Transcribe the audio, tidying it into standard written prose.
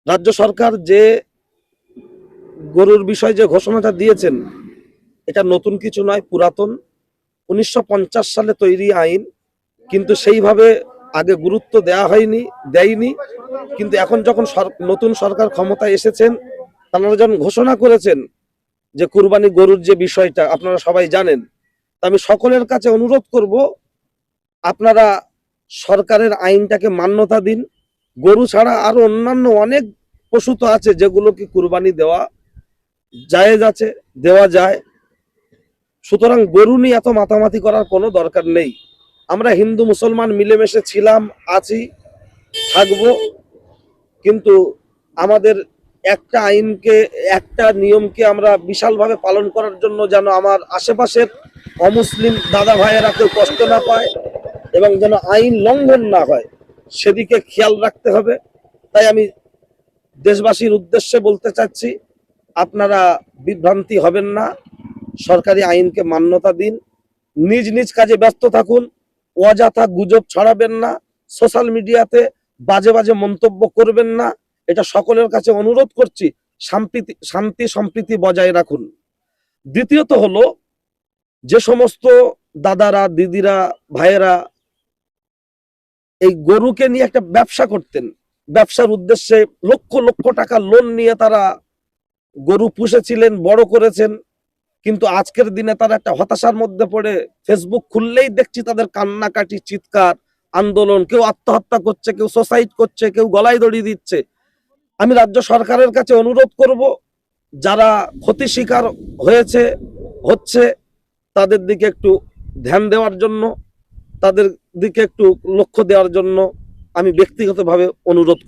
রাজ্য সরকার যে গরুর বিষয়ে যে ঘোষণাটা দিয়েছেন, এটা নতুন কিছু নয়, পুরাতন। 1950 সালে তৈরি আইন, কিন্তু সেইভাবে আগে গুরুত্ব দেয়নি। কিন্তু এখন যখন নতুন সরকার ক্ষমতায় এসেছেন, তারা যখন ঘোষণা করেছেন যে কুরবানি গরুর যে বিষয়টা আপনারা সবাই জানেন, তা আমি সকলের কাছে অনুরোধ করব, আপনারা সরকারের আইনটাকে মান্যতা দিন। গরু ছাড়া আরো অন্যান্য অনেক পশু তো আছে যেগুলোকে কুরবানি দেওয়া জায়েজ আছে, দেওয়া যায়। সুতরাং গরু নিয়ে এত মাতামাতি করার কোনো দরকার নেই। আমরা হিন্দু মুসলমান মিলেমিশে ছিলাম, আছি, থাকবো, কিন্তু আমাদের একটা আইনকে, একটা নিয়মকে আমরা বিশালভাবে পালন করার জন্য যেন আমার আশেপাশের অমুসলিম দাদা ভাইয়েরা কেউ কষ্ট না পায় এবং যেন আইন লঙ্ঘন না হয়, সেদিকে খেয়াল রাখতে হবে। তাই আমি দেশবাসীর উদ্দেশ্যে বলতে চাচ্ছি, আপনারা বিভ্রান্তি হবেন না, সরকারি আইনকে মান্যতা দিন, নিজ নিজ কাজে ব্যস্ত থাকুন, অযথা গুজব ছড়াবেন না, সোশ্যাল মিডিয়াতে বাজে বাজে মন্তব্য করবেন না। এটা সকলের কাছে অনুরোধ করছি, শান্তি সম্প্রীতি বজায় রাখুন। দ্বিতীয়ত হলো, যে সমস্ত দাদারা, দিদিরা, ভাইয়েরা এই গরুকে নিয়ে একটা ব্যবসা করতেন, ব্যবসার উদ্দেশ্যে লক্ষ লক্ষ টাকা লোন নিয়ে তারা গরু পুষেছিলেন, বড় করেছেন, কিন্তু আজকের দিনে তারা একটা হতাশার মধ্যে পড়ে ফেসবুক খুললেই দেখছি তাদের কান্নাকাটি, চিৎকার, আন্দোলন, কেউ আত্মহত্যা করছে, কেউ সুসাইড করছে, কেউ গলায় দড়ি দিচ্ছে। আমি রাজ্য সরকারের কাছে অনুরোধ করব, যারা ক্ষতি শিকার হচ্ছে তাদের দিকে একটু ধ্যান দেওয়ার জন্য, তাদের দিকে একটু লক্ষ্য দেওয়ার জন্য আমি ব্যক্তিগতভাবে অনুরোধ